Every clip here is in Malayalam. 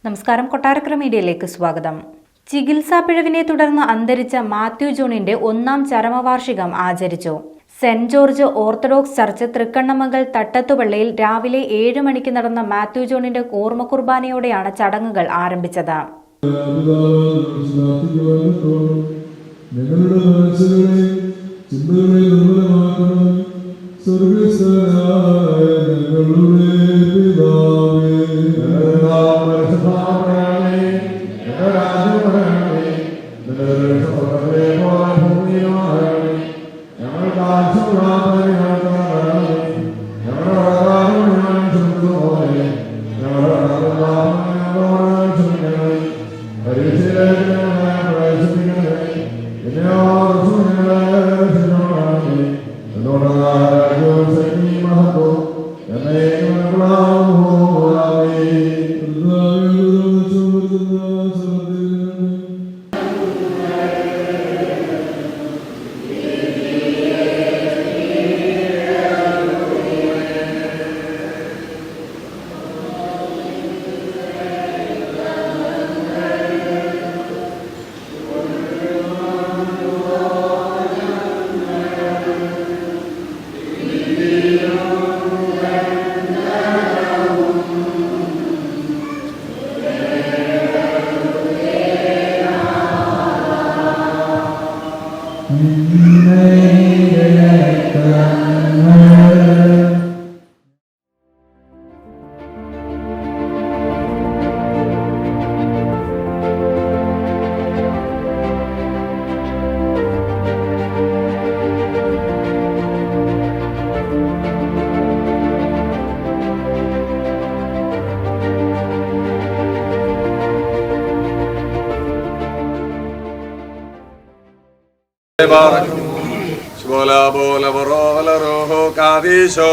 നമസ്കാരം, കൊട്ടാരക്കര മീഡിയയിലേക്ക് സ്വാഗതം. ചികിത്സാ പിഴവിനെ തുടർന്ന് അന്തരിച്ച മാത്യു ജോണിന്റെ 1-ാം ചരമവാർഷികം ആചരിച്ചു. Saint George orthodox church Thrikkannamangal തട്ടത്തുപള്ളിയിൽ രാവിലെ 7 മണിക്ക് നടന്ന മാത്യു ജോണിന്റെ ഓർമ്മ കുർബാനയോടെയാണ് ചടങ്ങുകൾ ആരംഭിച്ചത്. Bola bola bola roho kadisho.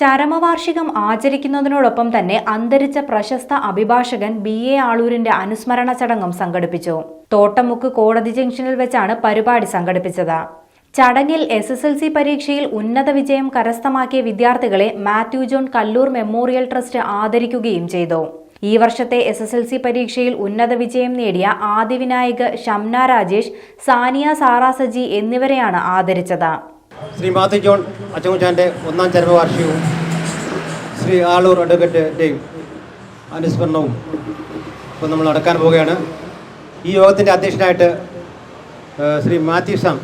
ചരമവാർഷികം ആചരിക്കുന്നതിനോടൊപ്പം തന്നെ അന്തരിച്ച പ്രശസ്ത അഭിഭാഷകൻ BA ആളൂരിന്റെ അനുസ്മരണ ചടങ്ങും സംഘടിപ്പിച്ചു. തോട്ടമുക്ക് കോടതി ജംഗ്ഷനിൽ വെച്ചാണ് പരിപാടി സംഘടിപ്പിച്ചത്. ചടങ്ങിൽ SSLC പരീക്ഷയിൽ ഉന്നത വിജയം കരസ്ഥമാക്കിയ വിദ്യാർത്ഥികളെ Mathew John Kallur memorial trust ആദരിക്കുകയും ചെയ്തു. ഈ വർഷത്തെ SSLC പരീക്ഷയിൽ ഉന്നത വിജയം നേടിയ ആദിവിനായക്, ഷംന രാജേഷ്, സാനിയ സാറാ സജി എന്നിവരെയാണ് ആദരിച്ചത്. ശ്രീ മാത്യു ജോൺ അച്ചൻകുച്ചാൻ്റെ 1-ാം ചരമവാർഷികവും ശ്രീ ആളൂർ അഡ്വക്കേറ്റിൻ്റെയും അനുസ്മരണവും ഇപ്പോൾ നമ്മൾ നടക്കാൻ പോവുകയാണ്. ഈ യോഗത്തിൻ്റെ അധ്യക്ഷനായിട്ട് ശ്രീ മാത്യു സാം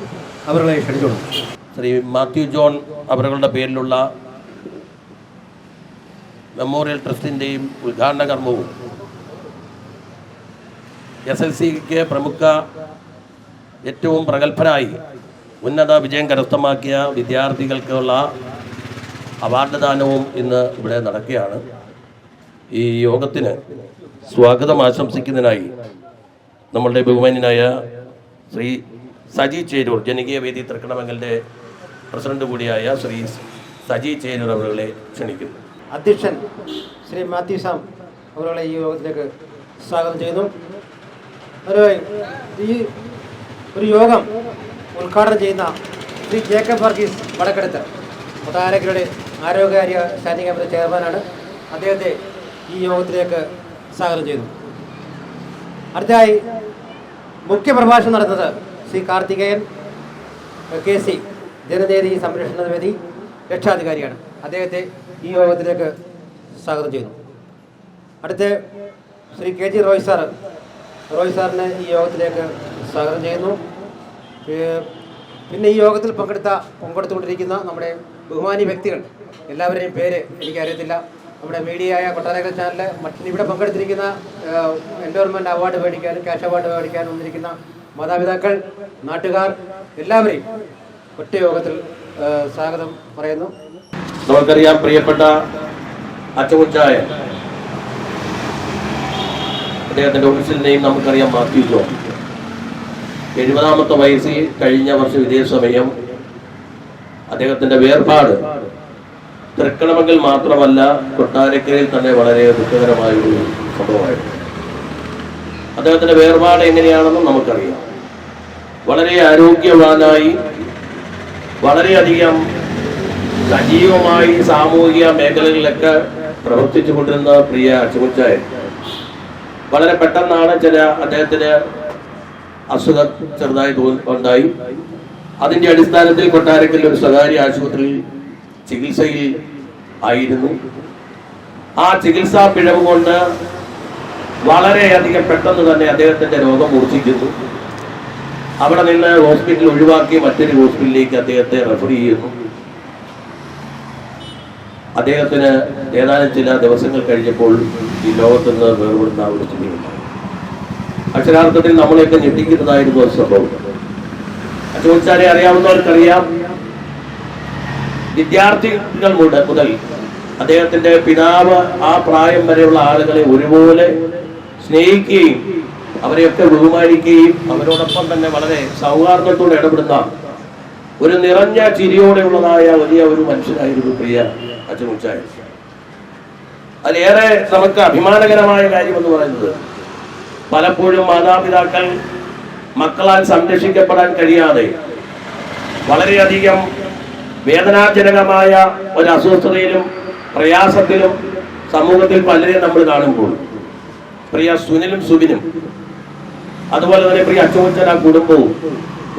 അവരെ ക്ഷണിച്ചോളൂ. ശ്രീ മാത്യു ജോൺ അവരുടെ പേരിലുള്ള മെമ്മോറിയൽ ട്രസ്റ്റിൻ്റെയും ഉദ്ഘാടന കർമ്മവും SSLCക്ക് പ്രമുഖ ഏറ്റവും പ്രഗത്ഭരായി ഉന്നത വിജയം കരസ്ഥമാക്കിയ വിദ്യാർത്ഥികൾക്കുള്ള അവാർഡ് ദാനവും ഇന്ന് ഇവിടെ നടക്കുകയാണ്. ഈ യോഗത്തിന് സ്വാഗതം ആശംസിക്കുന്നതിനായി നമ്മളുടെ ബഹുമാന്യനായ ശ്രീ സജി ചേരൂർ, ജനകീയ വേദി തൃക്കണ്ണമംഗലിൻ്റെ പ്രസിഡന്റ് കൂടിയായ ശ്രീ സജി ചേരൂർ അവരെ ക്ഷണിക്കുന്നു. അധ്യക്ഷൻ ശ്രീ മാത്യു സാം അവരെ ഈ യോഗത്തിലേക്ക് സ്വാഗതം ചെയ്യുന്നു. ഒരു യോഗം ഉദ്ഘാടനം ചെയ്യുന്ന ശ്രീ ജേക്കബ് വർഗീസ് വടക്കെടുത്ത് കൊട്ടാരക്കരയുടെ ആരോഗ്യകാര്യ സ്റ്റാൻഡിംഗ് കമ്മിറ്റി ചെയർമാനാണ്. അദ്ദേഹത്തെ ഈ യോഗത്തിലേക്ക് സ്വാഗതം ചെയ്യുന്നു. അടുത്തതായി മുഖ്യപ്രഭാഷണം നടത്തുന്നത് ശ്രീ കാർത്തികേയൻ KC, ജനനീതി സംരക്ഷണ സമിതി രക്ഷാധികാരിയാണ്. അദ്ദേഹത്തെ ഈ യോഗത്തിലേക്ക് സ്വാഗതം ചെയ്യുന്നു. അടുത്ത ശ്രീ KG റോയ് സാറിനെ ഈ യോഗത്തിലേക്ക് സ്വാഗതം ചെയ്യുന്നു. പിന്നെ ഈ യോഗത്തിൽ പങ്കെടുത്തുകൊണ്ടിരിക്കുന്ന നമ്മുടെ ബഹുമാനി വ്യക്തികൾ എല്ലാവരുടെയും പേര് എനിക്കറിയത്തില്ല. നമ്മുടെ മീഡിയയായ കൊട്ടാരക്കര ചാനലിൽ ഇവിടെ പങ്കെടുത്തിരിക്കുന്ന എൻഡോർമെൻറ്റ് അവാർഡ് മേടിക്കാനും ക്യാഷ് അവാർഡ് മേടിക്കാനും വന്നിരിക്കുന്ന മാതാപിതാക്കൾ, നാട്ടുകാർ എല്ലാവരെയും ഒറ്റ യോഗത്തിൽ സ്വാഗതം പറയുന്നു. നമുക്കറിയാം പ്രിയപ്പെട്ട അച്ചമുച്ചായ, അദ്ദേഹത്തിന്റെ ഒഫീഷ്യൽ നെയിം നമുക്കറിയാം മാത്യു ജോൺ. 70ാമത്തെ വയസ്സിൽ കഴിഞ്ഞ വർഷം ഇതേ സമയം അദ്ദേഹത്തിന്റെ വേർപാട് തൃക്കണമെങ്കിൽ മാത്രമല്ല കൊട്ടാരക്കരയിൽ തന്നെ വളരെ ദുഃഖകരമായൊരു സംഭവമായിരുന്നു. അദ്ദേഹത്തിന്റെ വേർപാട് എങ്ങനെയാണെന്നും നമുക്കറിയാം. വളരെ ആരോഗ്യവാനായി വളരെയധികം സജീവമായി സാമൂഹിക മേഖലകളിലൊക്കെ പ്രവർത്തിച്ചു കൊണ്ടിരുന്ന പ്രിയ അച്ചമുച്ചായ വളരെ പെട്ടെന്നാണ് അദ്ദേഹത്തിന് അസുഖം ചെറുതായി ഉണ്ടായി. അതിന്റെ അടിസ്ഥാനത്തിൽ കൊട്ടാരക്കൽ ഒരു സ്വകാര്യ ആശുപത്രിയിൽ ചികിത്സയിൽ ആയിരുന്നു. ആ ചികിത്സാ പിഴവ് കൊണ്ട് വളരെയധികം പെട്ടെന്ന് തന്നെ അദ്ദേഹത്തിന്റെ രോഗം മൂർച്ഛിക്കുന്നു. അവിടെ നിന്ന് ഹോസ്പിറ്റൽ ഒഴിവാക്കി മറ്റൊരു ഹോസ്പിറ്റലിലേക്ക് അദ്ദേഹത്തെ റെഫർ ചെയ്യുന്നു. അദ്ദേഹത്തിന് ഏതാനും ചില ദിവസങ്ങൾ കഴിഞ്ഞപ്പോൾ ഈ ലോകത്ത് നിന്ന് വേർപെടുന്ന ഒരു സ്ഥിതിയുണ്ടായി. അക്ഷരാർത്ഥത്തിൽ നമ്മളെയൊക്കെ ഞെട്ടിക്കുന്നതായിരുന്നു ഒരു സംഭവം. അച്ചമുച്ചാരെ അറിയാവുന്നവർക്കറിയാം, വിദ്യാർത്ഥികൾ മുതൽ അദ്ദേഹത്തിന്റെ പിതാവ് ആ പ്രായം വരെയുള്ള ആളുകളെ ഒരുപോലെ സ്നേഹിക്കുകയും അവരെയൊക്കെ ബഹുമാനിക്കുകയും അവരോടൊപ്പം തന്നെ വളരെ സൗഹാർദ്ദത്തോടെ ഇടപെടുന്ന ഒരു നിറഞ്ഞ ചിരിയോടെയുള്ളതായ വലിയ ഒരു മനുഷ്യനായിരുന്നു പ്രിയ അച്ചമുച്ചായ. അതിലേറെ നമുക്ക് അഭിമാനകരമായ കാര്യം എന്ന് പറയുന്നത്, പലപ്പോഴും മാതാപിതാക്കൾ മക്കളാൽ സംരക്ഷിക്കപ്പെടാൻ കഴിയാതെ വളരെയധികം വേദനാജനകമായ ഒരു അസ്വസ്ഥതയിലും പ്രയാസത്തിലും സമൂഹത്തിൽ പലരെയും നമ്മൾ കാണുമ്പോൾ പ്രിയ സുനിലും സുബിനും അതുപോലെ തന്നെ പ്രിയ അച്ചമുച്ചൻ ആ കുടുംബവും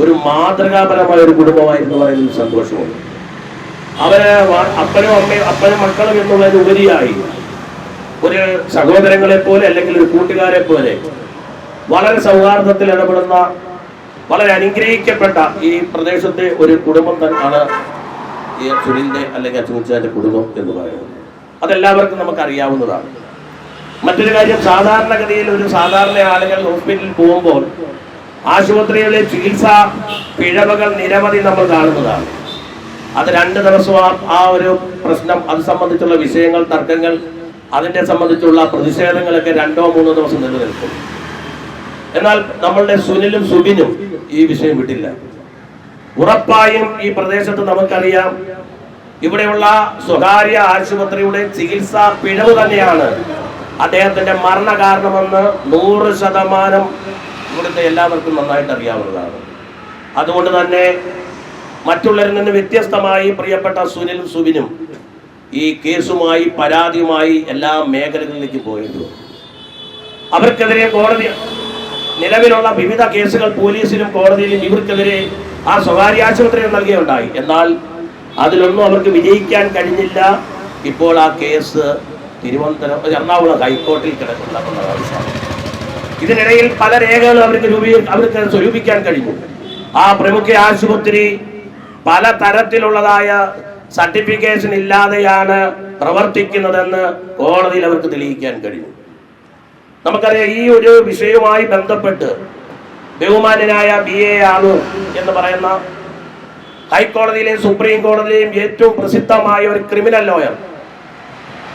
ഒരു മാതൃകാപരമായ ഒരു കുടുംബമായിരുന്നു പറയുന്നത് സന്തോഷമുണ്ട്. അവര് അപ്പനും മക്കളും എന്നുള്ളതിന് ഉപരിയായി ഒരു സഹോദരങ്ങളെ പോലെ അല്ലെങ്കിൽ ഒരു കൂട്ടുകാരെ പോലെ വളരെ സൗഹാർദ്ദത്തിൽ ഇടപെടുന്ന വളരെ അനുഗ്രഹിക്കപ്പെട്ട ഈ പ്രദേശത്തെ ഒരു കുടുംബം തന്നെയാണ് ഈ സുനിലിന്റെ അല്ലെങ്കിൽ അച്ചമുച്ചാന്റെ കുടുംബം എന്ന് പറയുന്നത്. അതെല്ലാവർക്കും നമുക്ക് അറിയാവുന്നതാണ്. മറ്റൊരു കാര്യം, സാധാരണഗതിയിൽ ഒരു സാധാരണ ആളുകൾ ഹോസ്പിറ്റലിൽ പോകുമ്പോൾ ആശുപത്രികളിലെ ചികിത്സാ പിഴവുകൾ നിരവധി നമ്മൾ കാണുന്നതാണ്. അത് 2 ദിവസം ആ ഒരു പ്രശ്നം, അത് സംബന്ധിച്ചുള്ള വിഷയങ്ങൾ, തർക്കങ്ങൾ, അതിനെ സംബന്ധിച്ചുള്ള പ്രതിഷേധങ്ങളൊക്കെ 2-3 ദിവസം നിലനിൽക്കും. എന്നാൽ നമ്മളുടെ സുനിലും സുബിനും ഈ വിഷയം വിട്ടില്ല. ഉറപ്പായും ഈ പ്രദേശത്ത് നമുക്കറിയാം, ഇവിടെയുള്ള സ്വകാര്യ ആശുപത്രിയുടെ ചികിത്സാ പിഴവ് തന്നെയാണ് അദ്ദേഹത്തിന്റെ മരണ കാരണമെന്ന് 100% ഇവിടുത്തെ എല്ലാവർക്കും നന്നായിട്ട് അറിയാവുന്നതാണ്. അതുകൊണ്ട് തന്നെ മറ്റുള്ളവരിൽ നിന്ന് വ്യത്യസ്തമായി പ്രിയപ്പെട്ട സുനിലും സുബിനും ഈ കേസുമായി പരാതിയുമായി എല്ലാ മേഖലകളിലേക്ക് പോയിരുന്നു. അവർക്കെതിരെ കോടതി നിലവിലുള്ള വിവിധ കേസുകൾ പോലീസിലും കോടതിയിലും ഇവർക്കെതിരെ ആ സ്വകാര്യ ആശുപത്രിയിൽ നൽകുകയുണ്ടായി. എന്നാൽ അതിലൊന്നും അവർക്ക് വിജയിക്കാൻ കഴിഞ്ഞില്ല. ഇപ്പോൾ ആ കേസ് എറണാകുളം ഹൈക്കോടതിയിൽ കിടക്കുന്ന ഇതിനിടയിൽ പല രേഖകളും അവർക്ക് സ്വരൂപിക്കാൻ കഴിഞ്ഞു. ആ പ്രമുഖ ആശുപത്രി പല തരത്തിലുള്ളതായ സർട്ടിഫിക്കേഷൻ ഇല്ലാതെയാണ് പ്രവർത്തിക്കുന്നതെന്ന് കോടതിയിൽ അവർക്ക് തെളിയിക്കാൻ കഴിഞ്ഞു. നമുക്കറിയാം, ഈ ഒരു വിഷയവുമായി ബന്ധപ്പെട്ട് ബഹുമാന്യനായ BA ആളൂർ എന്ന് പറയുന്ന ഹൈക്കോടതിയിലെയും സുപ്രീം കോടതിയിലെയും ഏറ്റവും പ്രസിദ്ധമായ ഒരു ക്രിമിനൽ ലോയർ,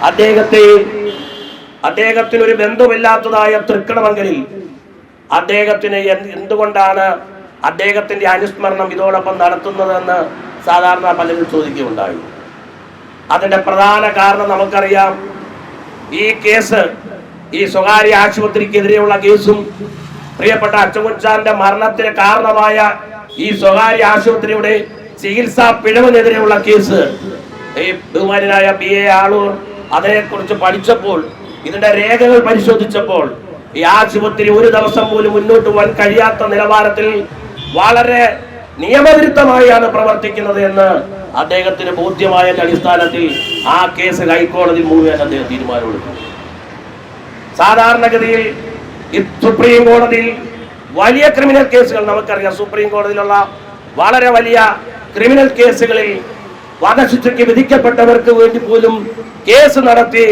അദ്ദേഹത്തിന് ഒരു ബന്ധമില്ലാത്തതായ തൃക്കണമംഗലിൽ അദ്ദേഹത്തിന് എന്തുകൊണ്ടാണ് അദ്ദേഹത്തിന്റെ അനുസ്മരണം ഇതോടൊപ്പം നടത്തുന്നതെന്ന് സാധാരണ പലരും ചോദിക്കുകയുണ്ടായി. അതിന്റെ പ്രധാന കാരണം നമുക്കറിയാം. ഈ കേസ്, ഈ സ്വകാര്യ ആശുപത്രിക്കെതിരെയുള്ള കേസും പ്രിയപ്പെട്ട അച്ചമുച്ചാന്റെ മരണത്തിന് കാരണമായ ഈ സ്വകാര്യ ആശുപത്രിയുടെ ചികിത്സാ പിഴവിനെതിരെയുള്ള കേസ്, ഈ ബഹുമാനായ BA ആളൂർ അതിനെക്കുറിച്ച് പഠിച്ചപ്പോൾ, ഇതിന്റെ രേഖകൾ പരിശോധിച്ചപ്പോൾ ഈ ആശുപത്രി ഒരു ദിവസം പോലും മുന്നോട്ട് പോകാൻ കഴിയാത്ത നിലവാരത്തിൽ വളരെ നിയമവിരുദ്ധമായാണ് പ്രവർത്തിക്കുന്നത് എന്ന് അദ്ദേഹത്തിന് ബോധ്യമായ അടിസ്ഥാനത്തിൽ ആ കേസ് ഹൈക്കോടതി മുഴുവൻ അദ്ദേഹം തീരുമാനമെടുത്തു. സാധാരണഗതിയിൽ ഈ സുപ്രീം കോടതിയിൽ വലിയ ക്രിമിനൽ കേസുകൾ നമുക്കറിയാം. സുപ്രീം കോടതിയിലുള്ള വളരെ വലിയ ക്രിമിനൽ കേസുകളിൽ വധശിക്ഷയ്ക്ക് വിധിക്കപ്പെട്ടവർക്ക് വേണ്ടി പോലും കേസ് നടത്തി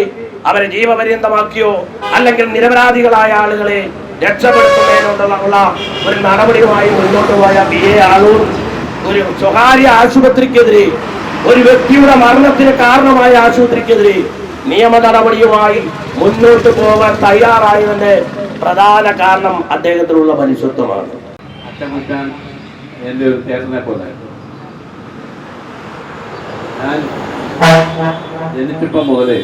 അവരെ ജീവപര്യന്തമാക്കിയോ അല്ലെങ്കിൽ നിരപരാധികളായ ആളുകളെ രക്ഷപ്പെടുത്തുന്നതിനുള്ള ഒരു നടപടിയുമായി മുന്നോട്ട് പോയ BA ആളൂർ ഒരു സ്വകാര്യ ആശുപത്രിക്കെതിരെ, ഒരു വ്യക്തിയുടെ മരണത്തിന് കാരണമായ ആശുപത്രിക്കെതിരെ നിയമ നടപടിയുമായി മുന്നോട്ട് പോകാൻ തയ്യാറായതിന്റെ പ്രധാന കാരണം അദ്ദേഹത്തിനുള്ള മനുഷ്യത്വമാണ്. അച്ചൻകുട്ടൻ എൻ്റെ ഒരു ചേട്ടനെ പോലെ. ഞാൻ ജനിച്ചപ്പം മുതലേ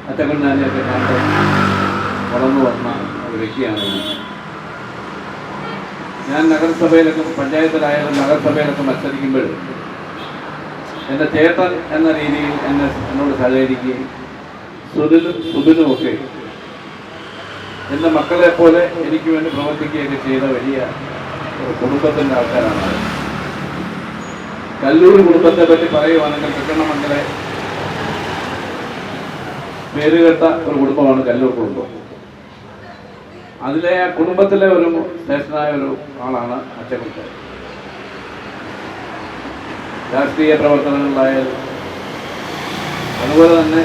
അച്ചൻകുട്ടനെയൊക്കെ കണ്ട് വളർന്നു വന്ന ഒരു വ്യക്തിയാണ് ഞാൻ നഗരസഭയിലൊക്കെ, പഞ്ചായത്തിലായാലും നഗരസഭയിലൊക്കെ മത്സരിക്കുമ്പോൾ എൻ്റെ ചേട്ടൻ എന്ന രീതിയിൽ എന്നോട് സഹകരിക്കുകയും സുബിനുമൊക്കെ എൻ്റെ മക്കളെ പോലെ എനിക്ക് വേണ്ടി പ്രവർത്തിക്കുകയൊക്കെ ചെയ്ത വലിയ കുടുംബത്തിൻ്റെ ആൾക്കാരാണ്. കല്ലൂർ കുടുംബത്തെ പറ്റി പറയുവാണെങ്കിൽ കൃഷ്ണമംഗലെ പേരുകേട്ട ഒരു കുടുംബമാണ് കല്ലൂർ കുടുംബം. അതിലെ ആ കുടുംബത്തിലെ ഒരു ശ്രേഷ്ഠനായ ഒരു ആളാണ് അച്ചൻകുട്ടൻ. രാഷ്ട്രീയ പ്രവർത്തനങ്ങളിലായാലും അതുപോലെ തന്നെ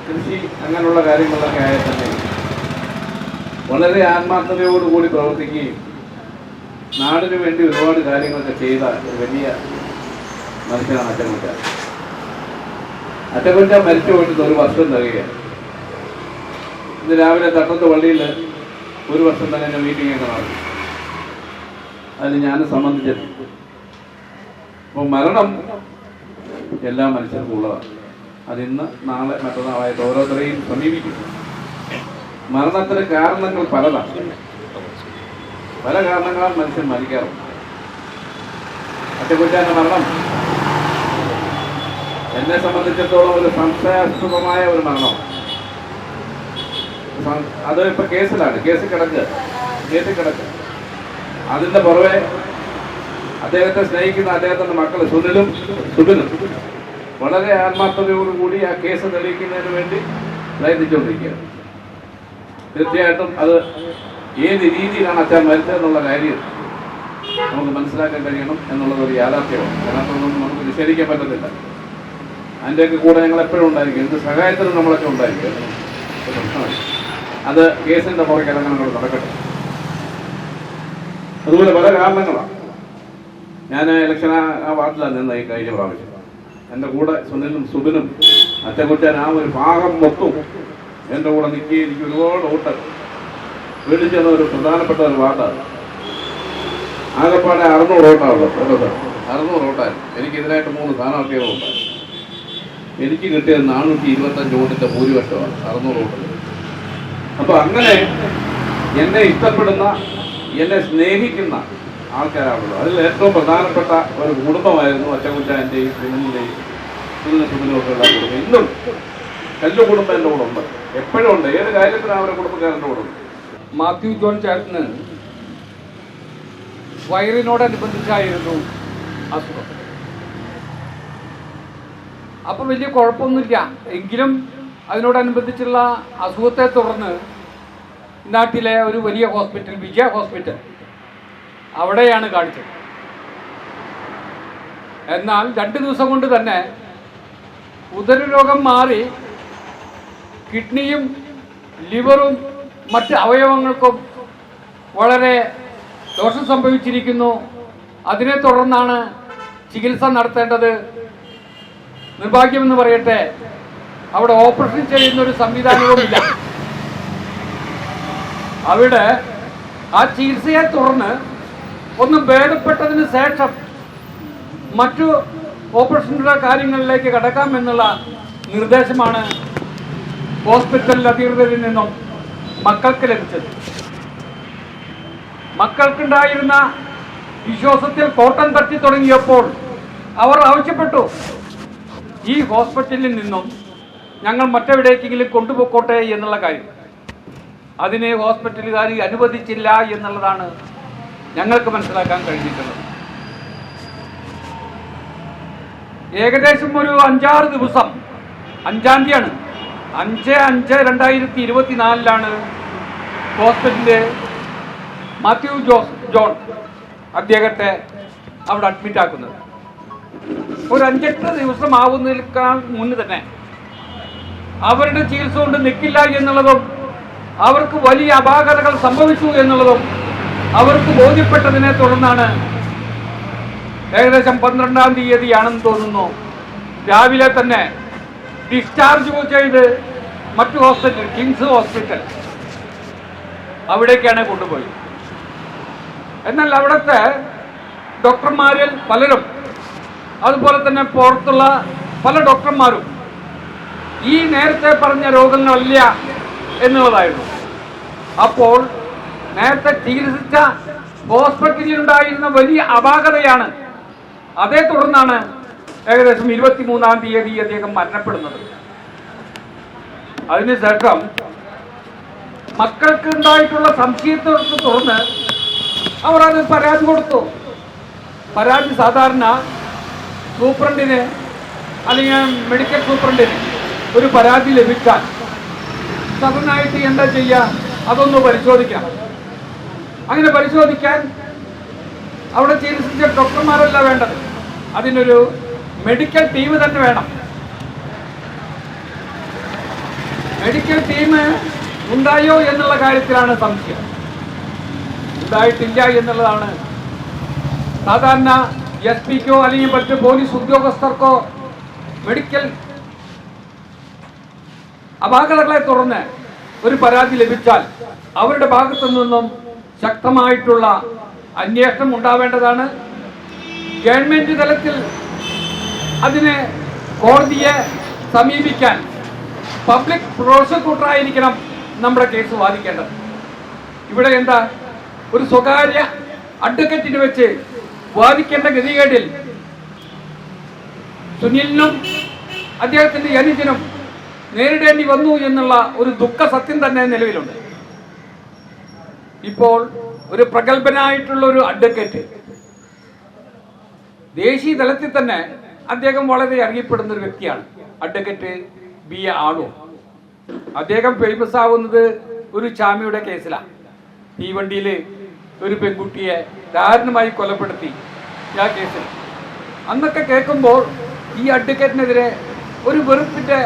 കൃഷി അങ്ങനെയുള്ള കാര്യങ്ങളിലൊക്കെ ആയാൽ തന്നെ വളരെ ആത്മാർത്ഥതയോടുകൂടി പ്രവർത്തിക്കുകയും നാടിനു വേണ്ടി ഒരുപാട് കാര്യങ്ങളൊക്കെ ചെയ്ത ഒരു വലിയ മനുഷ്യനാണ് അച്ചൻകുട്ടൻ. അച്ചൻകുട്ടൻ മരിച്ചു പോയിട്ട് ഒരു വർഷം തികയാണ്. ഇന്ന് രാവിലെ തട്ടത്ത് പള്ളിയിൽ ഒരു വർഷം തന്നെ എൻ്റെ മീറ്റിംഗ് ഒക്കെ നടന്നു. അതിന് ഞാൻ സംബന്ധിച്ചിട്ടുണ്ട്. അപ്പോൾ മരണം എല്ലാ മനുഷ്യർക്കും ഉള്ളതാണ്. അതിന്ന് നാളെ മറ്റന്നാളായിട്ട് ഓരോരുത്തരെയും സമീപിക്കും. മരണത്തിന് കാരണങ്ങൾ പലതാണ്. പല കാരണങ്ങളാൽ മനുഷ്യൻ മരിക്കാറുണ്ട്. അച്ചൻകുട്ടൻ്റെ മരണം എന്നെ സംബന്ധിച്ചിടത്തോളം ഒരു സംശയാസ്പദമായ ഒരു മരണം. അത് ഇപ്പൊ കേസിലാണ്, കേസിൽ കിടക്കുക. അതിന്റെ പുറമെ അദ്ദേഹത്തെ സ്നേഹിക്കുന്ന അദ്ദേഹത്തിന്റെ മക്കൾ സുബിനും വളരെ ആത്മാർത്ഥതയോടുകൂടി ആ കേസ് തെളിയിക്കുന്നതിന് വേണ്ടി പ്രയത്നിച്ചുകൊണ്ടിരിക്കുകയാണ്. തീർച്ചയായിട്ടും അത് ഏത് രീതിയിലാണ് അച്ഛൻ മരിച്ചതെന്നുള്ള കാര്യം നമുക്ക് മനസ്സിലാക്കാൻ കഴിയണം എന്നുള്ളത് ഒരു യാഥാർത്ഥ്യമാണ്. അതിനകത്തൊന്നും നമുക്ക് നിഷേധിക്കാൻ പറ്റത്തില്ല. അതിൻ്റെയൊക്കെ കൂടെ ഞങ്ങൾ എപ്പോഴും ഉണ്ടായിരിക്കും. എന്ത് സഹായത്തിനും നമ്മളൊക്കെ ഉണ്ടായിരിക്കും. പ്രശ്നമാണ്. അത് കേസിന്റെ പുറകെ അങ്ങനെ നടക്കട്ടെ. അതുപോലെ പല കാരണങ്ങളാണ്. ഞാൻ ഇലക്ഷൻ ആ വാർഡിലാണ് നിന്ന് ഈ കഴിഞ്ഞ പ്രാവശ്യം. എൻ്റെ കൂടെ സുബിനും അച്ചൻകുട്ടൻ ആ ഒരു ഭാഗം മൊത്തം എൻ്റെ കൂടെ നിൽക്കുകയും എനിക്ക് ഒരുപാട് വോട്ട് വീട്ടിൽ ഒരു പ്രധാനപ്പെട്ട ഒരു വാർഡാണ്. ആകെപ്പാടെ 600 വോട്ടാണല്ലോ. 600 വോട്ടായിരുന്നു. എനിക്കിതിനായിട്ട് 3 സ്ഥാനാർത്ഥികളുണ്ടായി. എനിക്ക് കിട്ടിയത് 425 വോട്ടിന്റെ ഭൂരിപക്ഷമാണ്. 600 വോട്ട്. അപ്പൊ അങ്ങനെ എന്നെ ഇഷ്ടപ്പെടുന്ന, എന്നെ സ്നേഹിക്കുന്ന ആൾക്കാരാണല്ലോ. അതിൽ ഏറ്റവും പ്രധാനപ്പെട്ട ഒരു കുടുംബമായിരുന്നു അച്ചൻകുട്ടൻ്റെയും സുബിനിൻ്റെയും സുബിനുമൊക്കെ ഉള്ള കുടുംബം. ഇന്നും കല്ലു കുടുംബം എൻ്റെ കൂടെ ഉണ്ട്, എപ്പോഴും ഉണ്ട്. ഏത് കാര്യത്തിനും അവരുടെ കുടുംബക്കാരൻ്റെ കൂടെ ഉണ്ട്. മാത്യു ജോൺ ചേട്ടന് വയറിനോടനുബന്ധിച്ചായിരുന്നു അസുഖം. അപ്പൊ വലിയ കുഴപ്പമൊന്നുമില്ല. എങ്കിലും അതിനോടനുബന്ധിച്ചുള്ള അസുഖത്തെ തുടർന്ന് നാട്ടിലെ ഒരു വലിയ ഹോസ്പിറ്റൽ, വിജയ ഹോസ്പിറ്റൽ, അവിടെയാണ് കാണിച്ചത്. എന്നാൽ 2 ദിവസം കൊണ്ട് തന്നെ ഉദരരോഗം മാറി കിഡ്നിയും ലിവറും മറ്റ് അവയവങ്ങൾക്കും വളരെ ദോഷം സംഭവിച്ചിരിക്കുന്നു. അതിനെ തുടർന്നാണ് ചികിത്സ നടത്തേണ്ടത്. നിർഭാഗ്യമെന്ന് പറയട്ടെ, അവിടെ ഓപ്പറേഷൻ ചെയ്യുന്ന ഒരു സംവിധാനവുമില്ല. അവിടെ ആ ചികിത്സയെ തുടർന്ന് ഒന്ന് ഭേദപ്പെട്ടതിന് ശേഷം മറ്റു ഓപ്പറേഷനുള്ള കാര്യങ്ങളിലേക്ക് കടക്കാമെന്നുള്ള നിർദ്ദേശമാണ് ഹോസ്പിറ്റൽ അധികൃതരിൽ നിന്നും മക്കൾക്ക് ലഭിച്ചത്. മക്കൾക്കുണ്ടായിരുന്ന വിശ്വാസത്തിൽ കോട്ടം തട്ടി തുടങ്ങിയപ്പോൾ അവർ ആവശ്യപ്പെട്ടു, ഈ ഹോസ്പിറ്റലിൽ നിന്നും ഞങ്ങൾ മറ്റെവിടേക്കെങ്കിലും കൊണ്ടുപോയിക്കോട്ടെ എന്നുള്ള കാര്യം. അതിന് ഹോസ്പിറ്റലുകാർ അനുവദിച്ചില്ല എന്നുള്ളതാണ് ഞങ്ങൾക്ക് മനസ്സിലാക്കാൻ കഴിഞ്ഞിട്ടുള്ളത്. ഏകദേശം ഒരു 5-6 ദിവസം, 5-ാം തീയതിയാണ്, 5/5/2024 ഹോസ്പിറ്റലിലെ മാത്യു ജോൺ അദ്ദേഹത്തെ അവിടെ അഡ്മിറ്റ് ആക്കുന്നത്. ഒരു 5-8 ദിവസം ആവുന്നതിനേക്കാൾ മുന്നേ തന്നെ അവരുടെ ചികിത്സ കൊണ്ട് നിൽക്കില്ല എന്നുള്ളതും അവർക്ക് വലിയ അപാകതകൾ സംഭവിച്ചു എന്നുള്ളതും അവർക്ക് ബോധ്യപ്പെട്ടതിനെ തുടർന്നാണ് ഏകദേശം 12-ാം തീയതിയാണെന്ന് തോന്നുന്നു രാവിലെ തന്നെ ഡിസ്ചാർജ് ചെയ്ത് മറ്റു ഹോസ്പിറ്റൽ, കിംസ് ഹോസ്പിറ്റൽ, അവിടേക്കാണ് കൊണ്ടുപോയി. എന്നാൽ അവിടുത്തെ ഡോക്ടർമാരിൽ പലരും, അതുപോലെ തന്നെ പുറത്തുള്ള പല ഡോക്ടർമാരും ഈ നേരത്തെ പറഞ്ഞ രോഗങ്ങളല്ല എന്നുള്ളതായിരുന്നു. അപ്പോൾ നേരത്തെ ചികിത്സിച്ച ഹോസ്പിറ്റലിലുണ്ടായിരുന്ന വലിയ അപാകതയാണ്. അതേ തുടർന്നാണ് ഏകദേശം 23-ാം തീയതി അദ്ദേഹം മരണപ്പെടുന്നത്. അതിനുശേഷം മക്കൾക്ക് ഉണ്ടായിട്ടുള്ള സംശയത്തെ തുടർന്ന് അവർ അത് പരാതി കൊടുത്തു. പരാതി സാധാരണ സൂപ്രണ്ടിന് അല്ലെങ്കിൽ മെഡിക്കൽ സൂപ്രണ്ടിന് ഒരു പരാതി ലഭിച്ചാൽ സഡനായിട്ട് എന്താ ചെയ്യുക, അതൊന്ന് പരിശോധിക്കാം. അങ്ങനെ പരിശോധിക്കാൻ അവിടെ ചികിത്സിച്ച ഡോക്ടർമാരല്ല വേണ്ടത്, അതിനൊരു മെഡിക്കൽ ടീം തന്നെ വേണം. മെഡിക്കൽ ടീം ഉണ്ടായോ എന്നുള്ള കാര്യത്തിലാണ് സംശയം. ഉണ്ടായിട്ടില്ല എന്നുള്ളതാണ്. സാധാരണ SP-ക്കോ അല്ലെങ്കിൽ മറ്റ് പോലീസ് ഉദ്യോഗസ്ഥർക്കോ മെഡിക്കൽ അപാകതകളെ തുടർന്ന് ഒരു പരാതി ലഭിച്ചാൽ അവരുടെ ഭാഗത്തു നിന്നും ശക്തമായിട്ടുള്ള അന്വേഷണം ഉണ്ടാവേണ്ടതാണ്. ഗവൺമെന്റ് തലത്തിൽ അതിന് കോടതിയെ സമീപിക്കാൻ പബ്ലിക് പ്രോസിക്യൂട്ടറായിരിക്കണം നമ്മുടെ കേസ് വാദിക്കേണ്ടത്. ഇവിടെ എന്താ, ഒരു സ്വകാര്യ അഡ്വക്കറ്റിന് വെച്ച് വാദിക്കേണ്ട ഗതികേടിൽ സുനിലിനും അദ്ദേഹത്തിന്റെ അനുജനും നേരിടേണ്ടി വന്നു എന്നുള്ള ഒരു ദുഃഖ സത്യം തന്നെ നിലവിലുണ്ട്. ഇപ്പോൾ ഒരു പ്രഗത്ഭനായിട്ടുള്ള ഒരു അഡ്വക്കേറ്റ്, ദേശീയ തലത്തിൽ തന്നെ അദ്ദേഹം വളരെ അറിയപ്പെടുന്ന ഒരു വ്യക്തിയാണ്, അഡ്വക്കേറ്റ് BA ആളൂർ. അദ്ദേഹം ഫേമസ് ആവുന്നത് ഒരു ചാമിയുടെ കേസിലാണ്. തീവണ്ടിയിൽ ഒരു പെൺകുട്ടിയെ ദാരുണമായി കൊലപ്പെടുത്തി ആ കേസിൽ. അന്നൊക്കെ കേൾക്കുമ്പോൾ ഈ അഡ്വക്കേറ്റിനെതിരെ ഒരു വെറുപ്പിന്റെ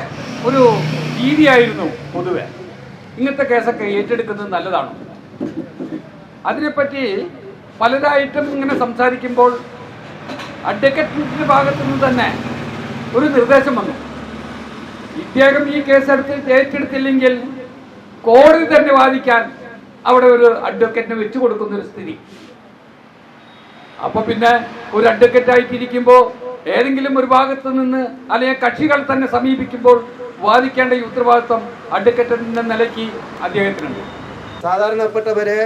ഒരു രീതിയായിരുന്നു പൊതുവെ. ഇങ്ങനത്തെ കേസൊക്കെ ഏറ്റെടുക്കുന്നത് നല്ലതാണ്. അതിനെപ്പറ്റി പലരായിട്ടും ഇങ്ങനെ സംസാരിക്കുമ്പോൾ അഡ്വക്കേറ്റിന്റെ ഭാഗത്തു നിന്ന് തന്നെ ഒരു നിർദ്ദേശം വന്നു. ഇദ്ദേഹം ഈ കേസ് ഏറ്റെടുത്തില്ലെങ്കിൽ കോടതി തന്നെ വാദിക്കാൻ അവിടെ ഒരു അഡ്വക്കേറ്റിനെ വെച്ചു കൊടുക്കുന്ന ഒരു സ്ഥിതി. അപ്പൊ പിന്നെ ഒരു അഡ്വക്കേറ്റ് ആയിട്ടിരിക്കുമ്പോൾ ഏതെങ്കിലും ഒരു ഭാഗത്ത് നിന്ന് അല്ലെങ്കിൽ കക്ഷികൾ തന്നെ സമീപിക്കുമ്പോൾ വാദിക്കേണ്ട ഈ ഉത്തരവാദിത്വം അഡ്വക്കേറ്റിന്റെ നിലയ്ക്ക് അദ്ദേഹത്തിനുണ്ട്. സാധാരണപ്പെട്ടവരെ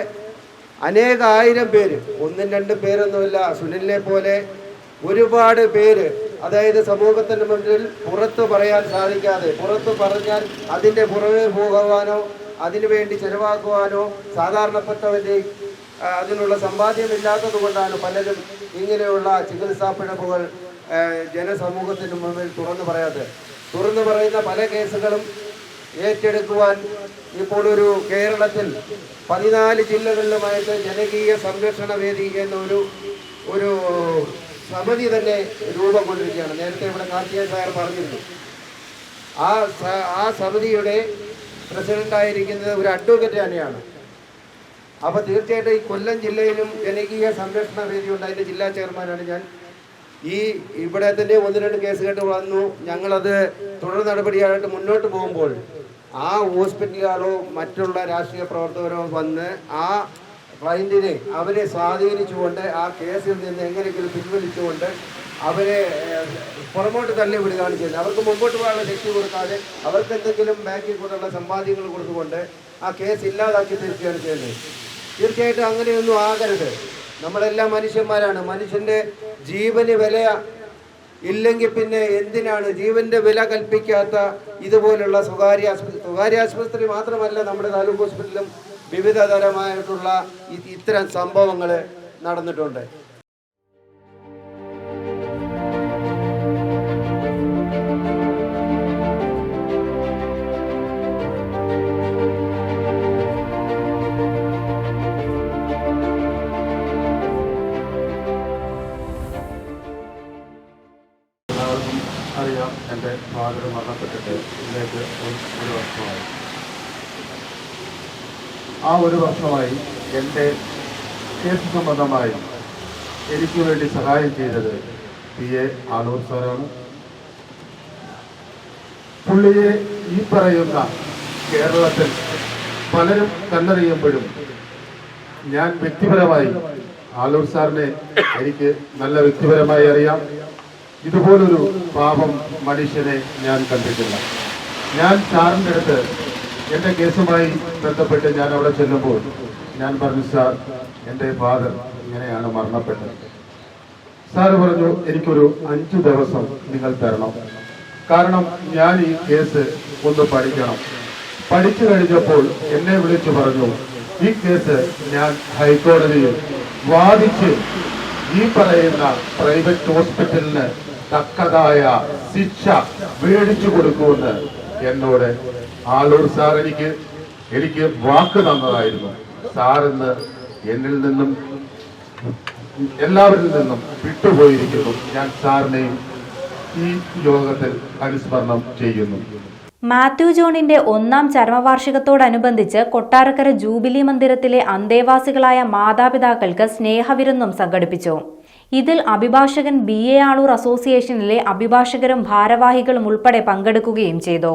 അനേകായിരം പേര്, 1-2 പേരൊന്നുമില്ല, സുനിലിനെ പോലെ ഒരുപാട് പേര്, അതായത് സമൂഹത്തിന് മുന്നിൽ പുറത്തു പറയാൻ സാധിക്കാതെ, പുറത്തു പറഞ്ഞാൽ അതിൻ്റെ പുറമെ പോകുവാനോ അതിനുവേണ്ടി ചെലവാക്കുവാനോ സാധാരണപ്പെട്ടവരുടെ അതിനുള്ള സമ്പാദ്യമില്ലാത്തത് കൊണ്ടാണ് പലരും ഇങ്ങനെയുള്ള ചികിത്സാ പിഴവുകൾ ജനസമൂഹത്തിന് മുന്നിൽ തുറന്നു പറയാത്തത്. തുറന്നു പറയുന്ന പല കേസുകളും ഏറ്റെടുക്കുവാൻ ഇപ്പോൾ ഒരു കേരളത്തിൽ 14 ജില്ലകളിലുമായിട്ട് ജനകീയ സംരക്ഷണ വേദി എന്ന ഒരു സമിതി തന്നെ രൂപം കൊണ്ടിരിക്കുകയാണ്. നേരത്തെ ഇവിടെ കാർത്തിക സാർ പറഞ്ഞിരുന്നു. ആ സമിതിയുടെ പ്രസിഡന്റായിരിക്കുന്നത് ഒരു അഡ്വക്കേറ്റ് തന്നെയാണ്. അപ്പോൾ തീർച്ചയായിട്ടും ഈ കൊല്ലം ജില്ലയിലും ജനകീയ സംരക്ഷണ വേദി ഉണ്ട്, അതിൻ്റെ ജില്ലാ ചെയർമാനാണ് ഞാൻ. ഇവിടെ തന്നെ 1-2 കേസ് കേട്ട് വന്നു. ഞങ്ങളത് തുടർ നടപടിയായിട്ട് മുന്നോട്ട് പോകുമ്പോൾ ആ ഹോസ്പിറ്റലുകളോ മറ്റുള്ള രാഷ്ട്രീയ പ്രവർത്തകരോ വന്ന് ആ ക്ലയന്റിനെ അവരെ സ്വാധീനിച്ചുകൊണ്ട് ആ കേസിൽ നിന്ന് എങ്ങനെയെങ്കിലും പിൻവലിച്ചുകൊണ്ട് അവരെ പുറമോട്ട് തള്ളി വിടുകയാണ് ചെയ്യുന്നത്. അവർക്ക് മുമ്പോട്ട് പോകാനുള്ള ശക്തി കൊടുക്കാതെ അവർക്ക് എന്തെങ്കിലും ബാക്കിൽ കൂടെയുള്ള സമ്പാദ്യങ്ങൾ കൊടുത്തുകൊണ്ട് ആ കേസ് ഇല്ലാതാക്കി തീർക്കുകയാണ് ചെയ്യുന്നത്. തീർച്ചയായിട്ടും അങ്ങനെയൊന്നും ആകരുത്. നമ്മളെല്ലാം മനുഷ്യന്മാരാണ്. മനുഷ്യൻ്റെ ജീവന് വില ഇല്ലെങ്കിൽ പിന്നെ എന്തിനാണ് ജീവന്റെ വില കൽപ്പിക്കാത്ത ഇതുപോലുള്ള സ്വകാര്യ ആശുപത്രി മാത്രമല്ല, നമ്മുടെ താലൂക്ക് ഹോസ്പിറ്റലിലും വിവിധ തരമായിട്ടുള്ള ഇത്തരം സംഭവങ്ങൾ നടന്നിട്ടുണ്ട്. അറിയാം, എൻ്റെ ഫാദർ മരണപ്പെട്ടിട്ട് ഇതിലേക്ക് 1 വർഷമായി. ആ ഒരു വർഷമായി എൻ്റെ കേസ് സംബന്ധമായി എനിക്ക് വേണ്ടി സഹായം ചെയ്തത് PA ആളൂർ സാറാണ്. പുള്ളിയെ ഈ പറയുന്ന കേരളത്തിൽ പലരും കല്ലെറിയുമ്പോഴും ഞാൻ വ്യക്തിപരമായി ആളൂർ സാറിനെ എനിക്ക് നല്ല വ്യക്തിപരമായി അറിയാം. ഇതുപോലൊരു പാപം മനുഷ്യനെ ഞാൻ കണ്ടിട്ടില്ല. ഞാൻ സാറിൻ്റെ അടുത്ത് എൻ്റെ കേസുമായി ബന്ധപ്പെട്ട് ഞാൻ അവിടെ ചെല്ലുമ്പോൾ ഞാൻ പറഞ്ഞു, സാർ എൻ്റെ ഫാദർ ഇങ്ങനെയാണ് മരണപ്പെട്ടത്. സാറ് പറഞ്ഞു, എനിക്കൊരു 5 ദിവസം നിങ്ങൾ തരണം, കാരണം ഞാൻ ഈ കേസ് ഒന്ന് പഠിക്കണം. പഠിച്ചു കഴിഞ്ഞപ്പോൾ എന്നെ വിളിച്ചു പറഞ്ഞു, ഈ കേസ് ഞാൻ ഹൈക്കോടതിയിൽ വാദിച്ച് ഈ പറയുന്ന പ്രൈവറ്റ് ഹോസ്പിറ്റലിന് തക്കതായ ശിക്ഷ മേടിച്ചു കൊടുക്കുമെന്ന് എന്നോട് ആളൂർ സാർ എനിക്ക് വാക്ക് തന്നതായിരുന്നു. സാറിന്ന് എന്നിൽ നിന്നും എല്ലാവരിൽ നിന്നും വിട്ടുപോയിരിക്കുന്നു. ഞാൻ സാറിനെയും ഈ യോഗത്തിൽ അനുസ്മരണം ചെയ്യുന്നു. മാത്യു ജോണിന്റെ 1ാം ചരമവാർഷികത്തോടനുബന്ധിച്ച് കൊട്ടാരക്കര ജൂബിലി മന്ദിരത്തിലെ അന്തേവാസികളായ മാതാപിതാക്കൾക്ക് സ്നേഹവിരുന്നും സംഘടിപ്പിച്ചു. ഇതിൽ അഭിഭാഷകൻ BA ആളൂർ അസോസിയേഷനിലെ അഭിഭാഷകരും ഭാരവാഹികളും ഉൾപ്പെടെ പങ്കെടുക്കുകയും ചെയ്തു.